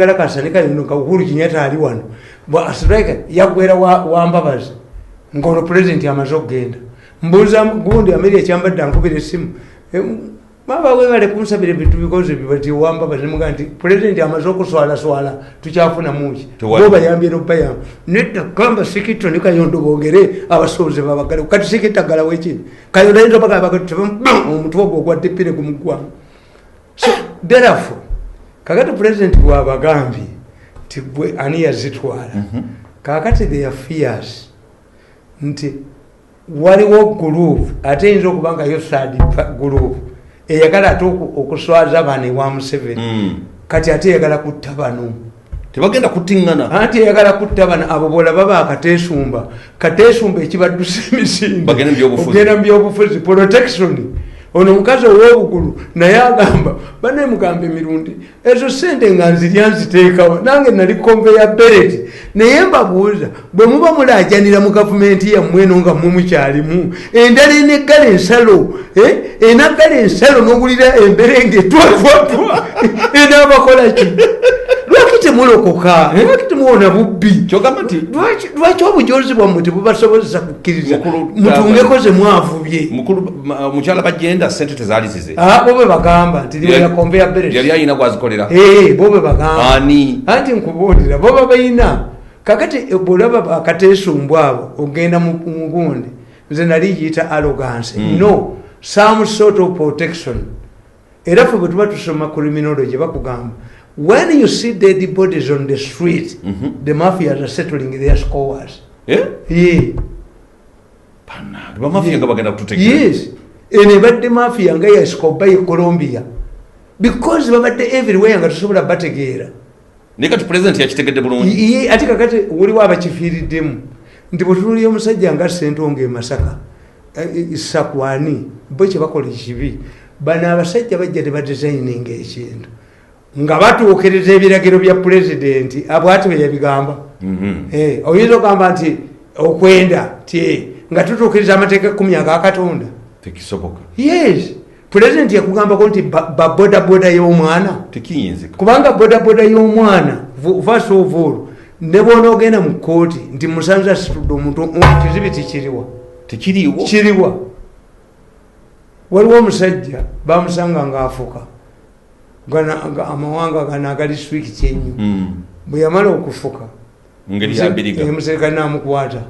Kalakasa nikayonoka Uhuru Kenyatta ali wano bwa strike yagwera wa Mbabazi ngono president amaze okugenda mbuza gundi America kyambadde ankubira essimu maba webale kunsabire bitu because bibati wa Mbabazi muganti president amaze okuswala tukyafuna mungi boba yambye no paya netta kamba sikito nikayondo bogere abasoze babagale kati sikita gala weki kayo lendo baka bakati omuntu ogwa depire kumugwa so therefore kakati president wa bagambi tibwe ani yazitwala kakati they are fears nti waliwo group atayinza okubanga yo third group eyagala okuswaza bane wa Museveni kati ate yagala kuttabano tebagenda kutingana ate yagala kuttabana abo bola baba akatesumba ekibadduse emisimba bagenda mbyobufuzi protection ono mukazi ow'obugulu naye agamba bane mugambe mirundi ezo sente nga nziteekawo nange nali conveyor belt naye mbabuuza bwe muba mulaajanira mu gavumenti yammwe eno nga mmwe mukyalimu endala eneggala ensalo enaggala ensalo n'ogulira emberenge twatwatwa enaabakola ki lwaki temulokoka lwaki temuwona bubbi kyogamba nti lwaki obujozi bwammwe tebubasobozesa kukkiriza mutungeko ze mwavubye mukyala bagenda sente tezaali zize bo bwe bagamba nti yakombeya beret yali ayina gwazikolera bo bwe bagamba anti nkubuulira bo babayina kakati bwolaba akateesumbwa abo ogenda mu gundi nze nali giyita arrogance no some sort of protection era ffe bwe tuba tusoma criminology bakugamba when you see dead bodies on the street the mafias are settling their scores yes ene badde mafia nga ya Escobar ya Colombia because babadde everywhere nga tusobola bategeera nekati president yakitegedde bulungi ati kakati waliwo abakifiiriddemu nti bwe tunuulira omusajja nga Ssentongo e Masaka Sakwani bo kye bakola ekibi bano abasajja bajja tebadesigninga ekintu nga batuukiriza ebiragiro bya pulezidenti abwati bwe yabigamba oyinza okugamba nti okwenda ti nga tutuukiriza amateeka 10 aga Katonda tekisoboka yes pulezidenti yakugambako nti bodaboda y'omwana tekiyinzika kubanga bodaboda y'omwana first of all ne bwona ogenda mu kooti nti musanze asitudde omuntu kizibi tekiriwa waliwo omusajja bamusanga ng'afuka amawanga gano agali swiki kyenyu bwe yamala okufuka omuserikale n'amukwata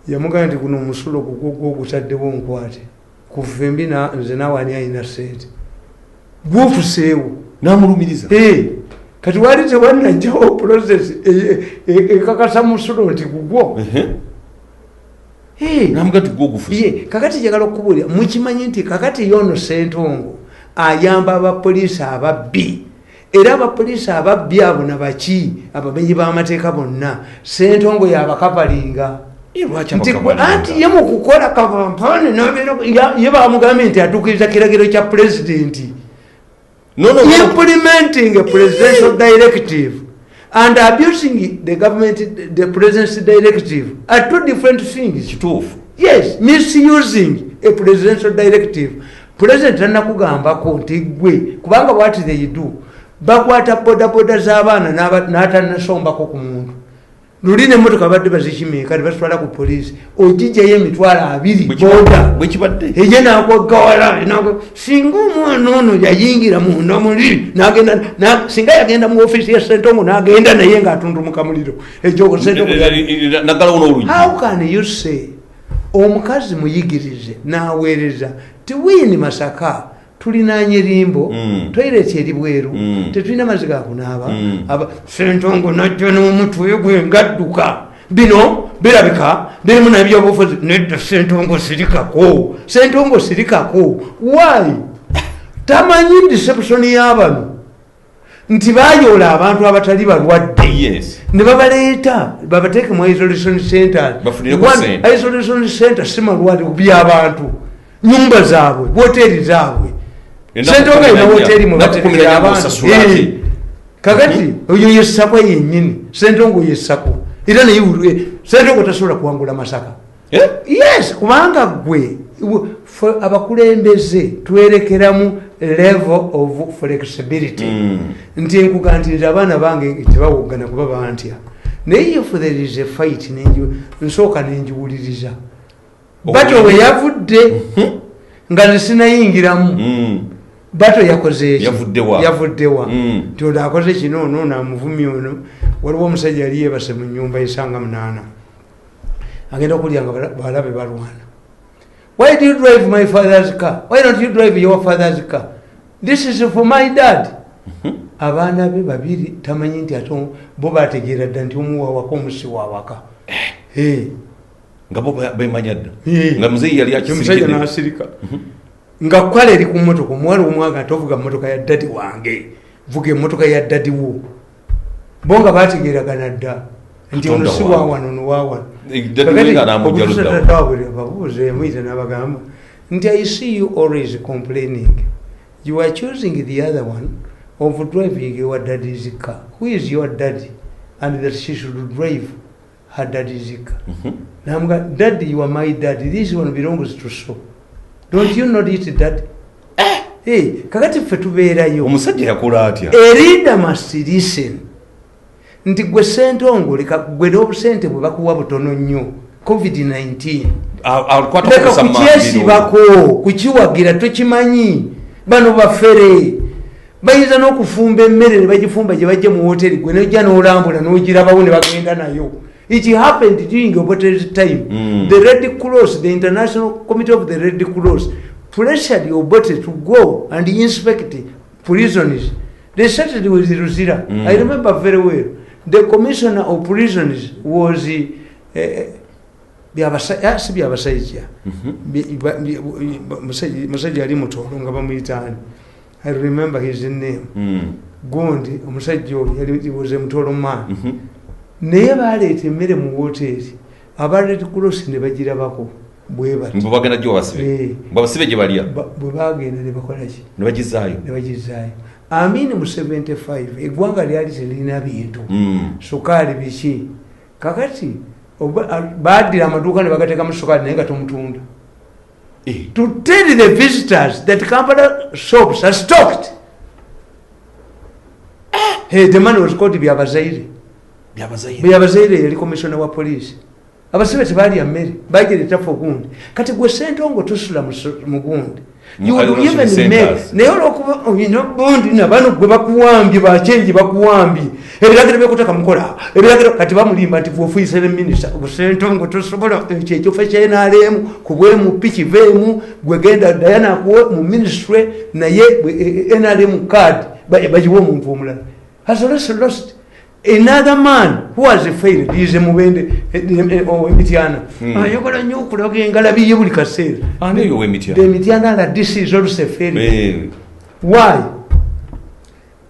yamugamba nti guno omusulo gugwo ogutaddewo nkwate kuva embi nze naawe ani alina sente gwofuseewo n'amulumiriza kati wali tewanajjawo process ekakasa musulo nti gugwo kakati njagala okubuulira mukimanyi nti kakati yono Ssentongo ayamba abapoliisi ababbi era abapoliisi ababbi abo nabaki abamenyi b'amateeka bonna Ssentongo yabakapalinga anti ye mukukola kavampani ye bamugambye nti atuukiriza kiragiro kya pulezidenti implementing a presidential directive and abusing the government the presidency directive are two different things. Yes, misusing a presidential directive. President anakugambako nti gwe kubanga what they do bakwata bodaboda z'abaana n'atanasombako ku muntu luli n'emmotoka badde bazikimiika basitwala ku poliisi ogijjayo emitwalo 2 boda eye nakwegawala singa omwana ono yayingira munda muli n'agenda singa yagenda mu ofiisi ya Ssentongo n'agenda naye ng'atundumuka muliro ekyo Ssentongo how can you say omukazi muyigirize n'aweereza tiwini Masaka tulinaanye limbo toilet eri bweru tetulina mazzi ga kunaaba Ssentongo najja n'omutwe gwe ngadduka bino birabika birimu n'ebyobufuzi nedda Ssentongo sirikako why tamanyi deception y'abano nti bayoola abantu abatali balwadde ne babaleeta babateeke mu isolation center isolation center si malwaliro by'abantu nyumba zaabwe hoteri zaabwe Ssentongo ina hoteri mu baterekera abantu kakati oyo yessako yennyini Ssentongo yessako era naye Ssentongo tasobola kuwangula Masaka yes kubanga gwe abakulembeze twerekeramu level of flexibility nti nkuga nti abaana bange tebawogana kuba bantya naye if there is a fight nsooka nenjiwuliriza bato we yavudde nga nesinayingiramu bato yakoze yavuddewa nti ono akoze kino ono amuvumi ono waliwo omusajja yali yebase mu nyumba esanga 8 agenda okulya nga balabe balwana. Why do you drive my father's car? Why don't you drive your father's car? This is for my dad. Abaana be babiri tamanyi nti ate bo bategeera dda nti omuwaawako omusi waawaka nga bo bemanya dda nga muzeeyi yali omusajja n'asirika nga kwala eri ku mmotoka omuwala omwaga tovuga mmotoka ya dadi wange vuga emmotoka ya dadi wo bo nga bategeeragana dda nti ono si waawano nowaawano babuuze emuyita n'abagamba nti I see you always complaining. You are choosing the other one of driving your daddy's car. Who is your daddy? And that she should drive her daddy's car. Daddy, you are my daddy. This one belongs to so. Don't you know it, daddy? Hey, kakati ffe tubeerayo. Omusajja yakola atya? A reader must listen. Nti gwe Ssentongo leka gwe n'obusente bwe bakuwa butono nnyo. COVID-19. Leka kukyesibako, kukiwagira tokimanyi. Bano bafere. Bayinza n'okufumba emmere ne bagifumba gye bajja mu hoteri gwe n'ojja n'olambula n'ogirabawo ne bagenda nayo. It happened during Obote's time. The Red Cross, the International Committee of the Red Cross, pressured Obote to go and inspect prisons. They started with Ruzira. I remember very well. The commissioner of prisons was Biabasaija. Musajja ali mutolo nga bamuyitani. I remember his name. Gondi omusajja yali was mutolo man. Naye baleeta emmere mu wooteeri aba Red Cross ne bagirabako bwe bati mbu bagenda gyo basibe basibe gye balya bwe bagenda ne bakola ki ne bagizaayo Amin mu 75 eggwanga lyali terina bintu sukaali biki kakati baddira amaduuka ne bagateekamu sukaali naye nga tomutunda to tell the visitors that Kampala shops are stocked. The man was called Byabazaire. Byabazaire yali commissioner wa police. Abasibe tebali mmere bagireta fogundi kati gwe Ssentongo tusula mu gundi you would even make naye olwokuba oyina bondi nabano gwe bakuwambye bachenji bakuwambye ebiragiro byekutaka mukola ebiragiro kati bamulimba nti bwofuyise ne minister Ssentongo tosobola ekyo fe NRM kubwe mu pichi vemu gwe genda Diana kuwe mu ministry naye NRM card bajiwo omuntu omulala has lost. Another man who has failed is a Mubende Mitiana. You're going to know Galabi Yuli Castle. I know you were Mitiana. The Mitiana that this is also a failure. Why?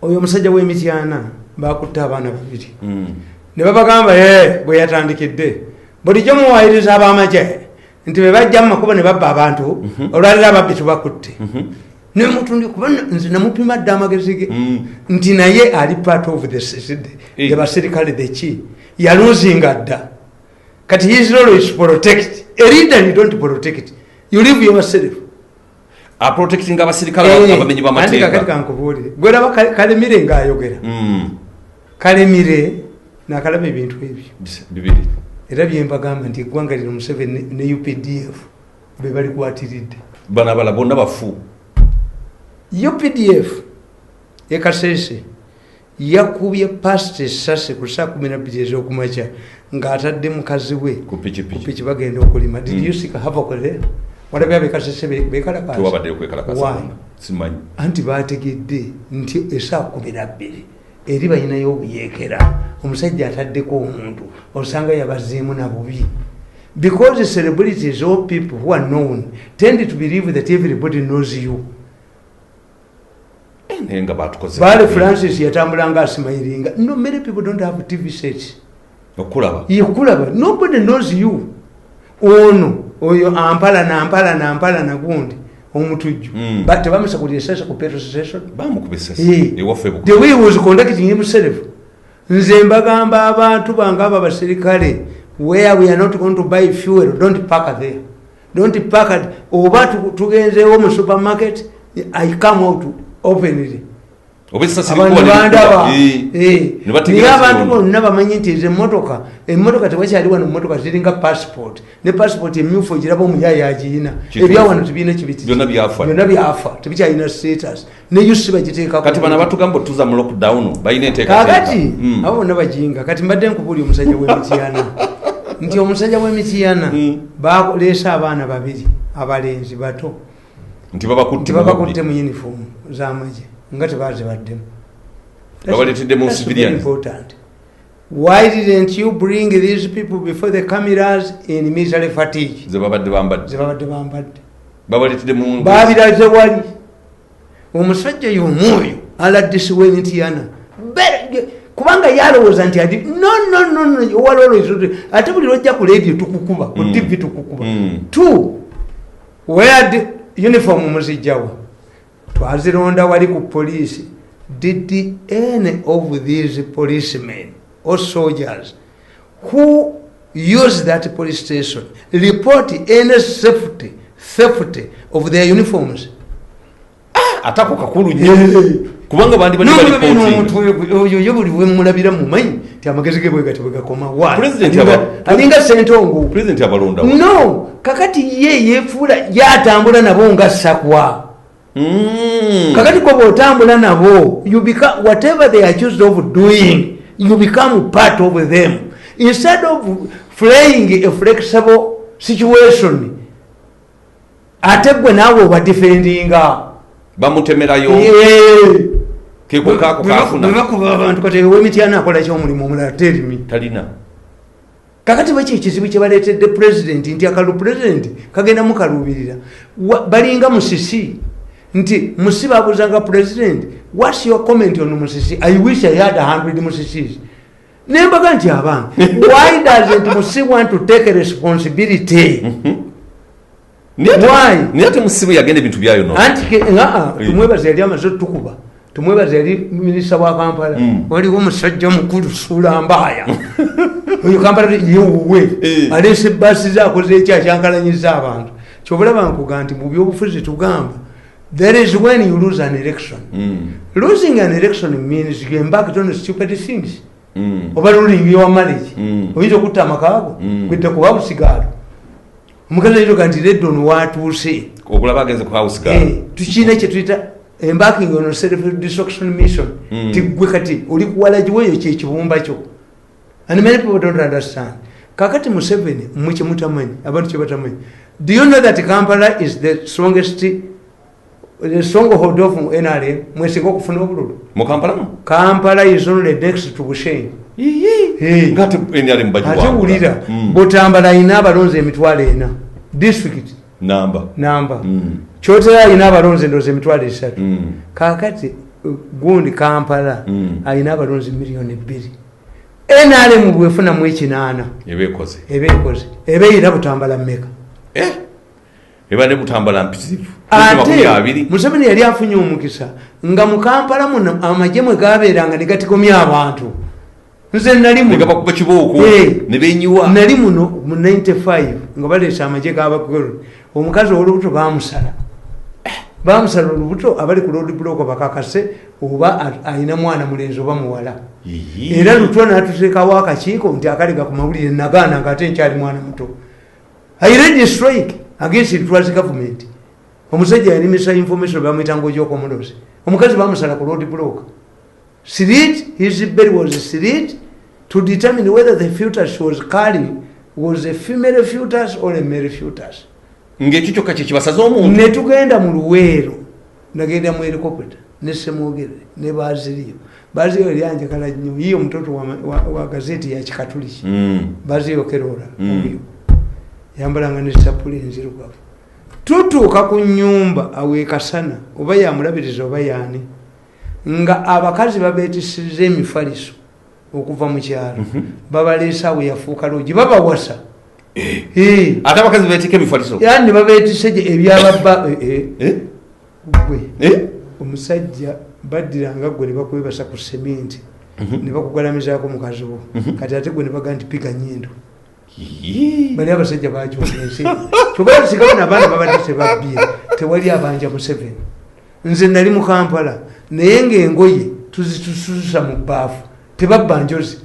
Oh, you must say, Mitiana, Bakutabana. Never gamba, we are trying to get there. But the Jomo is Abamaje. Into a bad Jamakuba never Babanto, or rather about Bitubakuti. Nemutundi kubona nze namupima damagezige nti naye ali part of the basirikale the chi ya losing adda kati his role is protect a leader you don't protect you live yourself a protecting abasirikale abamenyi ba mateeka kati kankubuli gwera kalemire ngayogera kalemire na kalame bintu ebyo bibiri era byembagamba nti gwanga lino Museveni ne UPDF be bali kwatiridde bana bala bonna bafu UPDF ekasese yakubye past esase ku saa 12 ez'okumakya ng'atadde mukazi we ku pichi bagenda okulima. Did you see Kahabokole? Walabya bekasese bekalakasa tuwabadde kwekalakasa simanyi anti baategedde nti esaa 12 eri balinayo obuyeekera omusajja ataddeko omuntu osanga yabazeemu na bubi. Because the celebrities or people who are known tend to believe that everybody knows you. Bale Francis yatambulanga asimayiringa. No, many people don't have TV sets. Okulaba. Nobody knows you. Ono oyo ampala na gundi omutujju. But tebamisa ku session ku petrol station. Bamukubisa. The way he was conducting himself. Nze mbagamba abantu bangaba basirikale where we are not going to buy fuel, don't park there. Don't park at oba tugenzeewo mu supermarket I come out openly. Abantu bandaba niye abantu bonna bamanyi nti emmotoka tewakyali wano emmotoka ziringa passport ne passport emyufu ogiraba omuyaya agiyina ebyawano tebirina kibiti byonna byafa tebikyalina status neyusi bagiteekako kati bana batugamba tuza mu lockdown balina enteekateeka kakati abo bonna bajinga kati mbadde nkubuli omusajja w'emitiyana nti omusajja w'emitiyana baleese abaana babiri abalenzi bato nti babakutte mu uniform z'amagye nga tebazibaddemu. Important. Why didn't you bring these people before the cameras in military fatigue? Zebabadde babiraze wali omusajja y'omwoyo aladdisi w'emitiyana kubanga yalowooza nti ati no owalowooza ate buli lwojja ku radio tukukuba ku TV tukukuba two where uniform muzijjawa twazironda wali ku police. Did any of these policemen or soldiers who use that police station report any theft of their uniforms? Atako kakulu kubanga bandi oyo buli wemulabira mumanyi ti amagezi ge bwegati bwegakoma alinga sentongo president abalonda no kakati ye yefuula yatambula nabo nga sakwa. Kakati ko botambula nabo you become whatever they are accused of doing, you become part of them instead of playing a flexible situation. Ate gwe nawe oba defendinga bamutemerayo keko kako kafuna bakuba abantu kati w'emityana akola ky'omulimu omulala terimi talina. Kakati baki ekizibu kye baleetedde president nti akalu president kagenda mukalubirira balinga Musisi nti Musi babuzanga president, what's your comment on Musisi? I wish I had 100 Musisis. Nembaga nti abanga why doesn't Musi want to take a responsibility? Why? Niyate Musibu yagende bintu byayo no. Anti tumwebaza yali amaze tukuba. Tumwebaza yali minisita wa Kampala. Waliwo omusajja mukulu sula mbaya. Oyo Kampala yewe. Alese basi zakoze ekyankalanyiza abantu. Kyobulaba nkuga nti mu byobufuzi tugamba there is when you lose an election. Losing an election means you embark on stupid things. Overruling your marriage. Oyinza okutta amakago. Kwita ku house sigalo. Omukazi ayinza kanti reddo watuuse. Okulaba agenze ku house sigalo. Tukina kye tuyita embarking on a self-destruction mission. Tigwe kati oli kuwalaji weyo kye kibumba kyo. And many people don't understand. Kakati Museveni mwe mutamanyi abantu kye batamanyi. Do you know that Kampala is the stronghold of NRM? Mwesinga okufuna obululu mu Kampala is only next to Bushenyi. Ngati NRM bajiwa ate wulira Butambala ina abalonzi emitwalo 4 district number Kyotera ina abalonzi ndoze emitwalo 3 kakati gundi Kampala ayina abalonzi million 2 NRM bwefuna mu 8 ebekoze ebeera Butambala mmeka ebane Butambala mpisivu ate Museveni yali afunye omukisa nga mu Kampala muno amajemwe gabeeranga ne gatikomya abantu. Nze nali muno ngaba kuba kibooko ne benyiwa nali muno mu 95 nga baleesa amaje g'abagolo omukazi olubuto bamusala olubuto abali ku road block bakakase oba ayina mwana mulenzi oba muwala era lutwa n'atuteekawo akakiiko nti akaliga ku mawulire nagaana nga ate nkyali mwana muto. I read the strike against the Trust government. Omusajja yalimisa information bamuyitanga ogyokomulozi omukazi bamusala ku road block his belly was slit to determine whether the fetus was carrying was a female fetus or a male fetus. Ngekyo kaki kibasaza omuntu ne tugenda mu Luweero nagenda mu helicopter ne Semogere ne Baziliyo lyanje kala nnyo yiyo mtoto wa gazeti ya Kikatoliki Baziliyo Kerora oyo yambalanga ne sapuli nzirugavu tutuuka ku nnyumba aweekasana oba yamulabiriza oba yaani nga abakazi babeetisiza emifaliso okuva mu kyalo babaleesa awo yafuuka loogi babawasa ate abakazi beetika emifaliso yani babeetise ebyababba gwe omusajja baddiranga gwe ne bakwebasa ku seminti ne bakugalamizaako mukazi wo kati ate gwe ne baga nti piga nnyindo bali abasajja bakyuka ensi kyobala sigaba n'abaana babadde tebabbye tewali abanja Museveni nze nali mu Kampala naye ng'engoye tuzitususa mu bbaafu tebabba njozi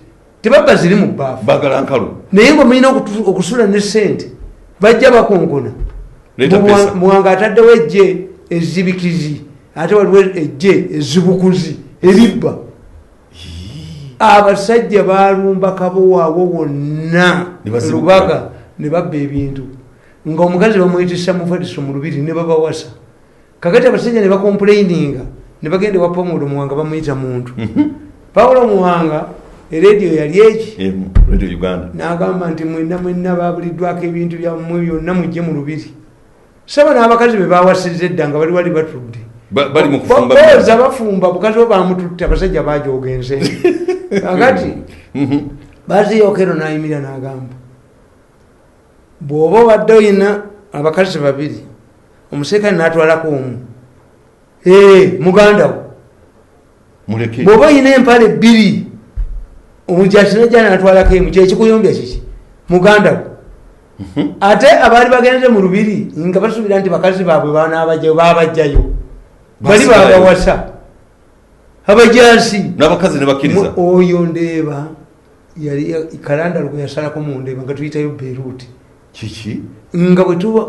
tebabba ziri mu bbaafu bagala nkalu naye nga mulina okusula ne ssente bajja bakonkona muwanga ataddewo ejje ezibikizi ate waliwo ejje ezibukuzi eribba abasajja balumba kabowaawo wonna lubaga ne babba ebintu nga omukazi bamuyitisa mufadiso mu lubiri ne babawasa kakati abasajja ne bakomplaininga ne bagenda ewa Pamulo Muwanga bamuyita muntu Paulo Muwanga eradio yali eki Radio Uganda n'agamba nti mwenna babuliddwako ebintu byammwe byonna mujje mu lubiri saba n'abakazi be bawasizza edda nga bali batudde bali mu kufumba boza bafumba bukazi bo bamututte abasajja bajooga ensenge kakati baziyokero n'ayimirira n'agamba bw'oba obadde oyina abakazi babiri omuserikale n'atwalako omu muganda wo bw'oba oyina empale bbiri omujaasi najja n'atwalako emu kyekikuyombya kiki muganda wo ate abaali bagenze mu lubiri nga basuubira nti bakazi baabwe babajjayo bali babawasa abajaasi n'abakazi ne bakkiriza oyo ndeeba yali kalanda lwe yasalako mu ndeeba nga tuyitayo Beirut kiki nga bwe tuba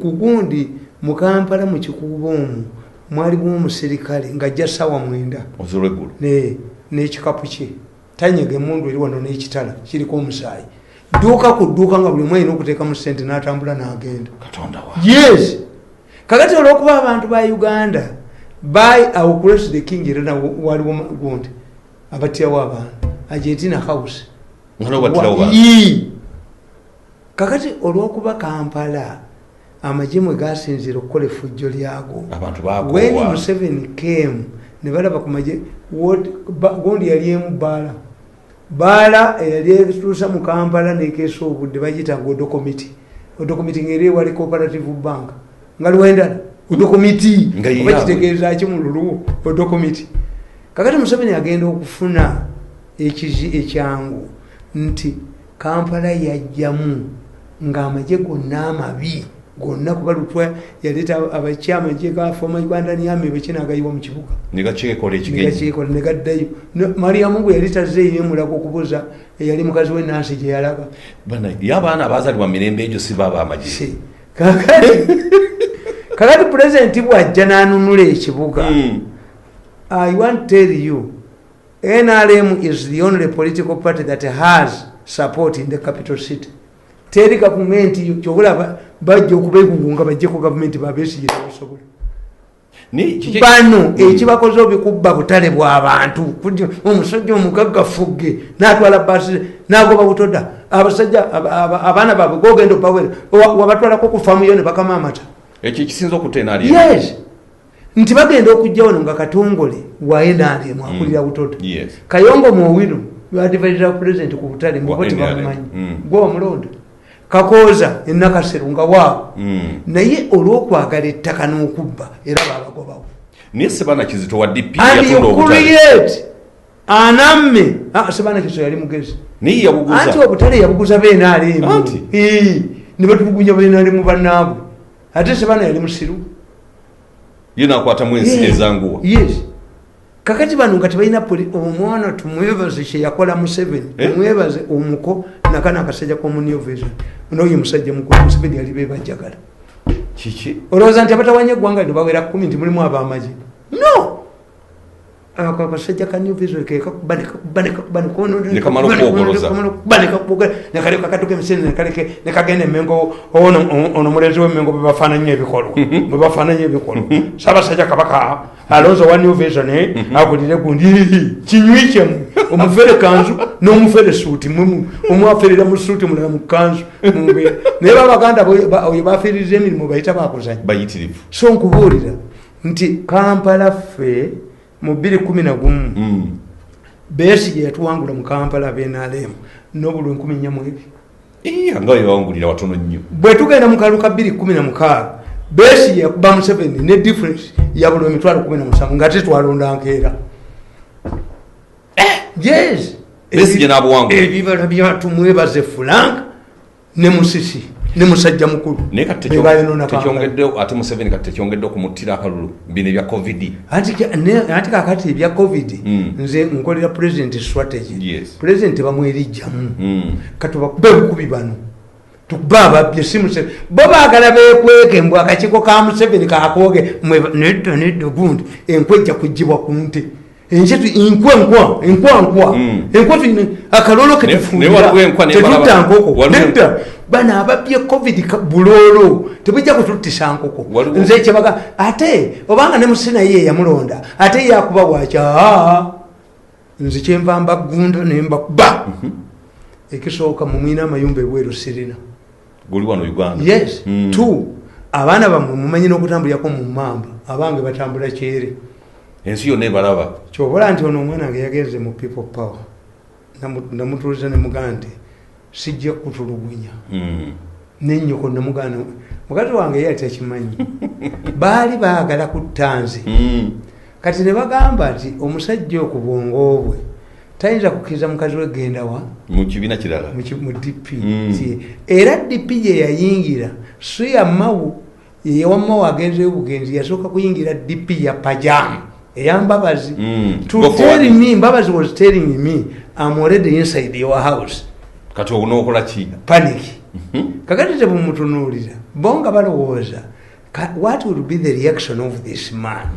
kugundi mu Kampala mu kikuubo omwo mwalimu omuserikale ng'ajja ssaawa 9 ozolweggulu n'ekikapu kye tanyega emundu eri wano n'ekitala kiriko omusaayi dduuka ku dduuka nga buli mwalina okuteekamu ssente n'atambula n'agenda katonda wa yes kakati olw'okuba abantu ba Uganda by our place the king era waliwo gundi abatirawo abantu Argentina house kakati olw'okuba Kampala amagye mwe gasinzira okukola effujjo lyago when Museveni came ne balaba ku magye gundi yali emu baala eyali etuusa mu Kampala nekeesa obudde bagiyitanga odokomiti ngeri ewali cooperative bank nga lwendala odokomiti oba kitegeeza ki mu luluwo odokomiti kakati Museveni agenda okufuna ekyangu nti Kampala yajjamu ng'amagye gonna amabi gonna kuba Lutwa yaleeta abakyamagye ga former Uganda Army bekinagayiwa mu kibuga negakyikola negaddayo Mariamu bwe yali tazzeeyo emulaga okubuza eyali mukazi we Nansi gye yalaga y'abaana abazalibwa mirembe egyo si baba amagye kakati pulezidenti bw'ajja n'anunula ekibuga I want to tell you NRM is the only political party that has support in the capital city. Teri gavumenti kyobula bajja okubeegugunga bajjeko gavumenti babeesigira basobola bano ekibakoze obikubba butale bw'abantu omusajja omugaggafuge n'atwala basi n'agoba butoda abasajja abaana baabwe gogenda opawera wabatwalako ku faamu yo ne bakama amata ekyo kisinza okutenaali yes nti bagenda okujja wano nga Katongole wayenaalemu akulira butoda Kayongo Muwiro yadivaira pulezidenti ku butale mbokoti bamumanyi gwe omulonda Kakooza enakaseru nga waawo naye olw'okwagala ettaka n'okubba era babagobawo naye Sebana Kizito wa DP yatunda obutale anamme Sebana Kizito yali mugezi naye yabuguza anti obutale yabuguza beenaalemu ne batubugunya beenaalemu bannaabwe ate Sebana yali musiru ye nakwata mwensi ezanguwa yes kakati bano nga tebalina omwana tumwebaze kye yakola Museveni tumwebaze omuko nakana akasajja ko New Vision n'oyo musajja mukulu Museveni yali bebajjagala kiki olowooza nti abatawanya eggwanga ne bawera 10 nti mulimu ab'amagye no ako akasajja ka New Vision ke nekaleka katuka emisene nekagenda emengo ono mulenzi w'emengo bebafaananya ebikolwa bebafaananya ebikolwa Ssaabasajja Kabaka Alonzo wa New Vision akulire gundi kinywi kyemu omufere kanzu n'omufere suuti omwaferera mu suuti mulala mu kanzu naye babaganda oyo bafiiriza emirimu bayita bakuzanya bayitirivu so nkubuulira nti Kampala ffe mu 2011 Besigye yatuwangula mu Kampala beenaalemu n'obulwe 14 nga yawangulira watono nnyo bwe tugenda mu kaluka 2016 Besigye yakuba Museveni ne difference ya buli 17,000 nga tetwalonda nkeera yes Besigye n'abuwangula ebibala byatumwebaze Frank ne Musisi ne musajja mukulu naye kati tekyongeddewo ate Museveni kati tekyongeddewo kumuttira akalulu bino ebya covid anti kakati ebya covid nze nkolera president strategy president bamwerijjamu kati bakube bukubi bano tukuba ababye simuse bo baagala bekweke mbw akakiiko ka Museveni kakooge nedda gundi enkwejja kugibwa ku nte enjetu enkwankwa akalolo ketetuta nkoko nedda bana ababye covid bulolo tebujja kututtisa nkoko nze kyebaga ate obanga ne musina ye yamulonda ate yakuba bwakya nze kyenva mbagunda nembakuba ekisooka mumwina amayumba ebweru sirina guli wano Uganda yes two abaana bamwe mumanyi n'okutambulirako mu mamba abange batambula kyere ensi yonna ebalaba kyobola nti ono omwana nga yagenze mu people power namutuuliza ne muganda nti sijja kutulugunya nennyoko namuganda mugati wange ye atakimanyi baali baagala kutta nze kati ne bagamba nti omusajja okubwongo bwe tayinza kukkiriza mukazi we genda wa mu kibiina kirala mu DP era DP ye yayingira so yammawu yewammawu agenzeyo bugenzi yasooka kuyingira DP ya pajamu eyambabazi to tell me Mbabazi was telling me I'm already inside your house kati onokola ki panic kakati tebumutunuulira bonga balowooza what will be the reaction of this man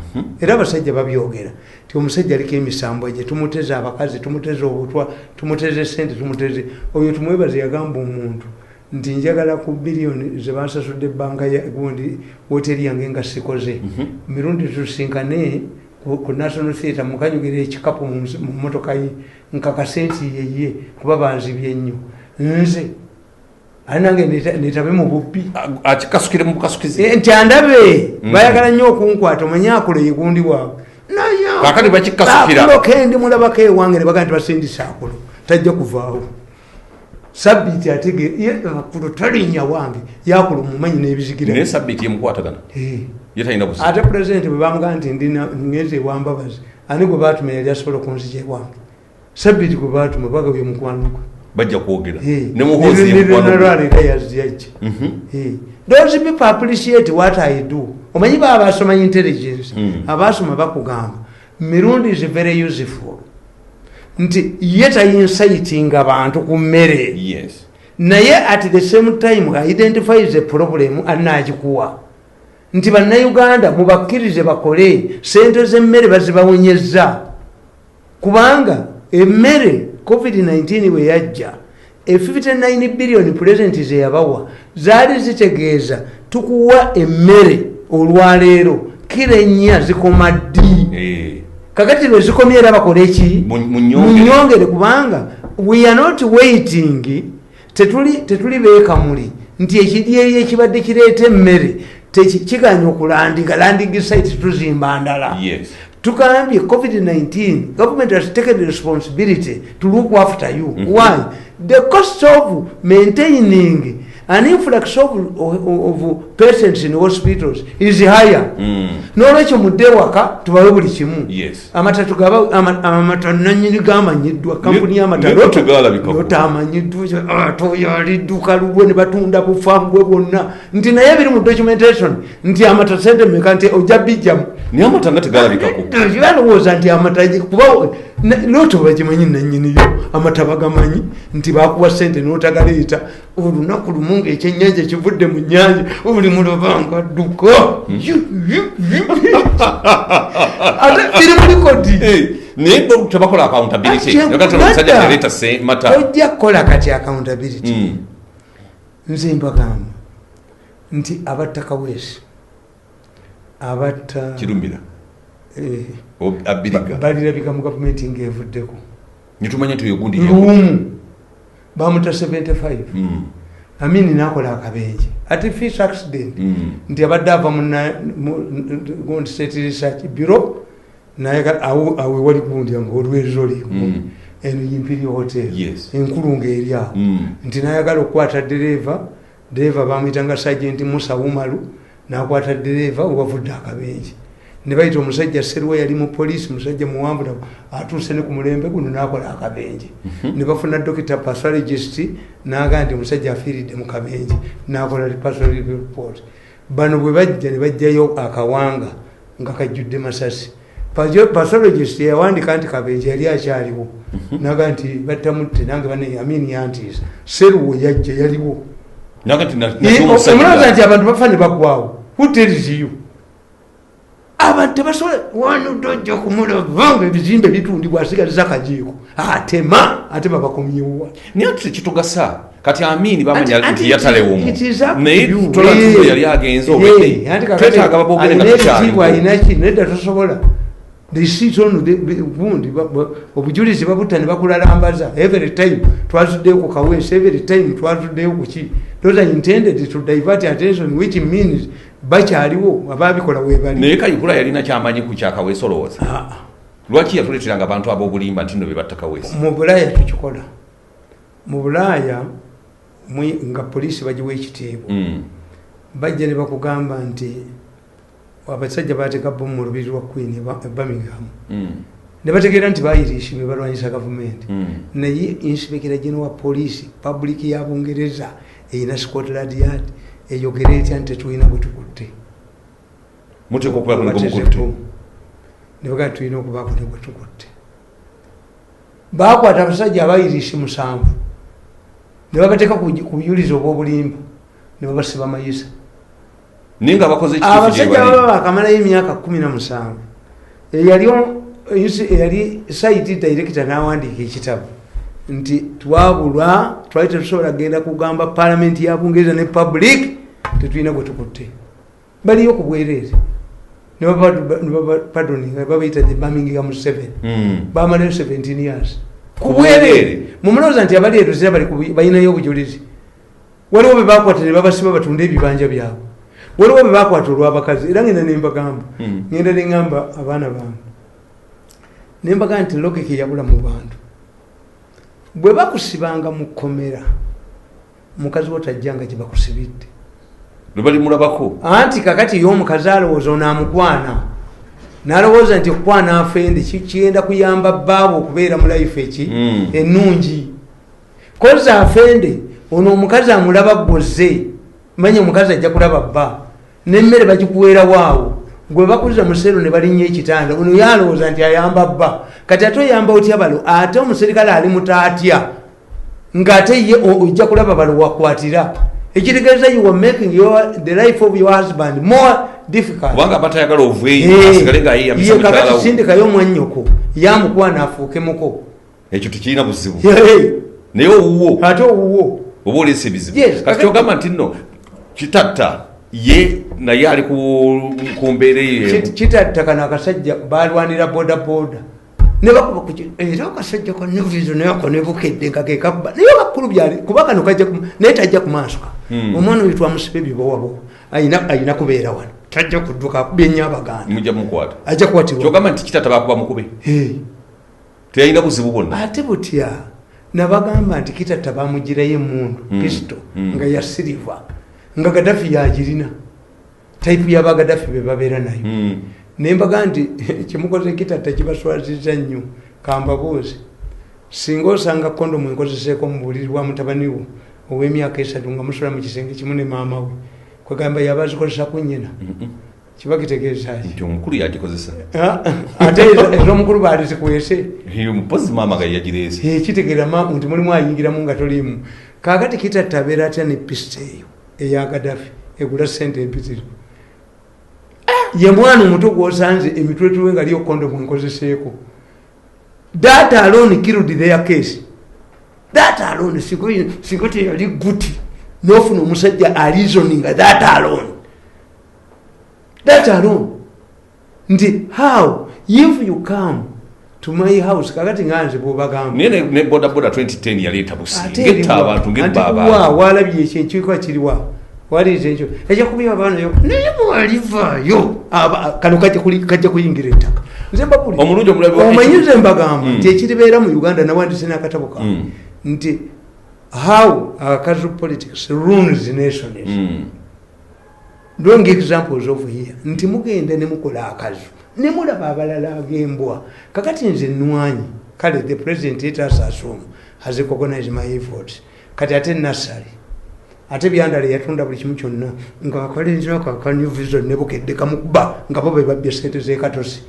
era abasajja babyogera ti omusajja aliko emisambo gye tumuteze abakazi tumuteze obutwa tumuteze sente tumuteze oyo tumwebaze yagamba omuntu nti njagala ku biliyoni zebansasudde banka gundi woteri yange nga sikoze mirundi tusinkane ku National Theatre mukanyugire ekikapu mu motoka ye nkakasenti yeye kuba banzibye nnyo nze anange nitabe mu bubbi akikasukire mu kasukize nti andabe bayagala nnyo okunkwata omanyi akole yegundi waabwe nayo kakati bakikasukira akulo kendi mulabako ewange ne baga nti basindisa akulo tajja kuvaawo sabiti atege akulo talinnya wange yakulo mumanyi n'ebizigira naye sabiti yemukwatagana yetalina busa ate president bwe bamugaa nti ndina ngeze ewambabazi ani gwe baatuma yali asobola okunzija ewange sabiti gwe baatuma baga bye mukwano gwe bajja kwogera ne muhozi yemukwano yazijja those people appreciate what I do omanyi baba basoma intelligence abasoma bakugamba mirundi is very useful nti yeta inciting abantu ku mmere yes naye at the same time identifies a problem anagikuwa nti bannayuganda mubakkirize bakole sente z'emmere bazibawonyezza kubanga emmere covid-19 bwe yajja 59 billion present ze yabawa zaali zitegeeza tukuwa emmere olwaleero kilo 4 zikoma ddi kakati lwe zikomye era bakole eki munyongere kubanga we are not waiting tetuli beekamuli nti ekiryeyo ekibadde kireeta emmere tekiganya okulandika landing site tuzimba ndala tukambye covid-19 government has taken the responsibility to look after you why the cost of maintaining an influx of patients in hospitals is higher nolwekyo mudde waka tubawe buli kimu amatatu gaba amata nanyini gamanyiddwa kampuni y'amata amanyiddwa toyalidduka lulwe ne batunda bufambwe bwonna nti naye biri mu documentation nti amata sente meka nti ojja bijjamu niye amata nga tegalabikako balowooza nti amata kuba loto bagimanyi nanyiniyo amata bagamanyi nti bakuwa sente n'otagaleeta olunaku lumu ngaekyennyanja kivudde mu nnyanja buli mulobanga dduka ate biri mu likodi naye tebakola accountability ojja kukola kati accountability nze mbagamba nti abatta Kaweesi abatta Kirumbira abiriga balirabika mu gavumenti ng'evuddeko nitumanya nti yogundi lumu bamuta 75 amini nakola akabenje ati fish accident nti abadde ava mu state research bureau naye awe wali gundi ngo olwezoli eno Imperial Hotel enkulu ng'eri awo nti nayagala okukwata dereva bamuyitanga Sergeant Musa Wumalu n'akwata dereva wavudde akabenje ne bayita omusajja Serwa yali mu poliisi, musajja muwanvu atuuse ne ku mulembe guno n'akola akabenje. Ne bafuna dokita pathologist n'agaa nti omusajja afiiridde mu kabenje, n'akola pathology report. Bano bwe bajja ne bajjayo akawanga nga kajjudde masasi. Pathologist yawandika nti kabenje yali akyaliwo, n'agaa nti battamutte nange bane Amini yantiisa. Serwa yajja yaliwo. Omulowooza nti abantu bafa ne baggwawo. Who tells you? Abantu basobola wano tojja kumulaba ebizimbe bitundibwa asigaliza akajiiko atema ate babakomyewa niyo kitugasa kati Amini bamanya nti yatalewo naye tolatuzo yali agenze obedde twetaaga babogere nga tukyaliwo inaki nedda tosobola receipt ono bundi obujulizi babutta ne bakulalambaza every time twazuddeyo ku Kaweesa, every time twazuddeyo ku ki. Those are intended to divert attention, which means bakyaliwo ababikola weebali. Naye Kayihura yalina kyamanyi ku kya Kaweesa olowooza? Lwaki yatuleeteranga abantu ab'obulimba nti nno be batta Kaweesa? Mu Bulaaya tukikola. Mu Bulaaya nga poliisi bagiwa ekitiibwa. Bajja ne bakugamba nti abasajja bateeka bbomu mu lubiri lwa Queen Birmingham. Ne bategeera nti Bairish be balwanyisa gavumenti. Naye Inspector General wa Poliisi public ya Bungereza eyina Scotland Yard eyogera etya nti tetulina bwe tukutte. Muteekwa okubaako ne bwe mukutte. Ne bagaa tulina okubaako ne bwe tukutte. Baakwata abasajja Abairish 7 ne babateeka ku bujulizi obw'obulimba ne babasiba mayisa. Ninga bakoze ekikifu abasajja baba bakamalayo emyaka 17. Eyali site director n'awandiika ekitabo nti twabulwa twali tetusobola genda kugamba Parliament ya Bungereza ne public tetulina gwe tukutte. Baliyo ku bwereere ne bapadoninga babayita the Birmingham 7. Bamalayo 17 years ku bwereere. Mumulowooza nti abali etuzira balinayo obujulizi. Waliwo be bakwata ne babasiba batunde ebibanja byabwe. Waliwo be bakwata olw'abakazi. Era ngenda ne mbagamba ngenda ne ngamba abaana bange ne mbagamba nti logic yabula mu bantu. Bwe bakusibanga mu kkomera mukazi wo tajjanga gye bakusibidde. Lwe bali mulabako. Anti kakati y'omukazi alowooza onaamukwana. N'alowooza nti okukwana afende kigenda kuyamba bbaabo okubeera mu life ennungi. Kozi afende ono omukazi amulaba gwoze. Manya omukazi ajja kulaba bba. N'emmere bagikuweera waawo. Gwe bakuza musero ne balinnya ekitanda. Ono yalowooza nti ayamba bba. Kati ate oyamba otya balo ate omuserikale ali mutaatya ng'ate ye ojja kulaba balo wakwatira. Ekitegeeza you are making the life of your husband more difficult. Kubanga batayagala ovueyo asigale nga yeyambisa mutala wo. Kakati sindikayo omwannyoko yamukwana afuuke muko. Ekyo tekirina buzibu. Naye owuwo ate owuwo oba oleese ebizibu. Kati kyogamba nti nno kitatta ye naye ali ku mbeera eyo. Kitatta kano akasajja balwanira boda boda ne bakuba ku era akasajja kano vizo naye ako ne bukedde nga ke kabba naye bakulu byali kuba kano kajja naye tajja ku maaso ka omwana oyo twamusiba ebibowabowa ayina kubeera wano tajja kudduka akubye nnyo Abaganda mujja mukwata ajja kukwatibwa. Kyogamba nti kitatta bakuba mukube teyalina buzibu bwonna. Ate butya nabagamba nti kitatta bamugirayo emmundu pisto nga ya siliva nga Gaddafi yagirina type ya Gaddafi be babeera nayo. Nembaga nti kimukoze kitatta kibaswaziza nnyo kambabuuze singa osanga kondomu enkozeseeko mu buliri bwa mutabani wo ow'emyaka 3 nga musula mu kisenge kimu ne maama we kwegamba yabazikozesa ku nnyina kiba kitegeeza nti omukulu yagikozesa ate ez'omukulu baalizikwese mupozi maama ga yagireese kitegeera nti mulimu ayingiramu nga tolimu. Kaakati kitatta abeera atya ne pista eyo eya Gaddafi egula ssente empitirivu. Ye mwana omuto gwosanze emitwetwe nga liyo kondomu enkozeseeko. That alone killed their case. That alone singote yali guti nofuna omusajja reasoning that alone. That alone. Nti how if you come to my house kakati nganze bwobagamba ne boda boda 2010 yaleeta businge abantu ng'ebaba walabye ekintu kiriwa walize ekyo ejja kubiba abaana yo naye mwalivayo kano kajja kuyingira ettaka. Nze mbabuli omulungi omulabi omanyize mbagamba nti ekiribeera mu Uganda nawandise n'akatabo kawe nti how our casual politics ruins nations. Don't give examples of here nti mugenda ne mukola akazu ne mulaba abalala agembwa kakati nze nnwanyi kale the president etaasasuma has recognized my effort kati ate nasali ate byandale yatunda buli kimu kyonna nga akalenjera ka new vision ne bukedde kamukuba nga bo be babbye sente z'ekatosi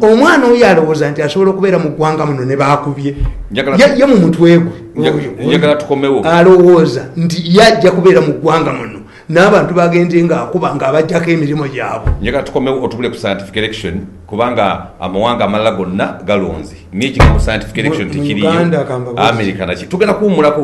omwana oyo alowooza nti asobola okubeera mu ggwanga muno ne baakubye ye mu mutwe gwe alowooza nti yajja kubeera mu ggwanga muno n'abantu bagende ng'akuba ng'abajjako emirimu gyabwe. Njagala tukomewo otubule ku scientific election kubanga amawanga amalala gonna galonze n'ekigambo scientific election tekiriyo America naki tugenda kuwummulako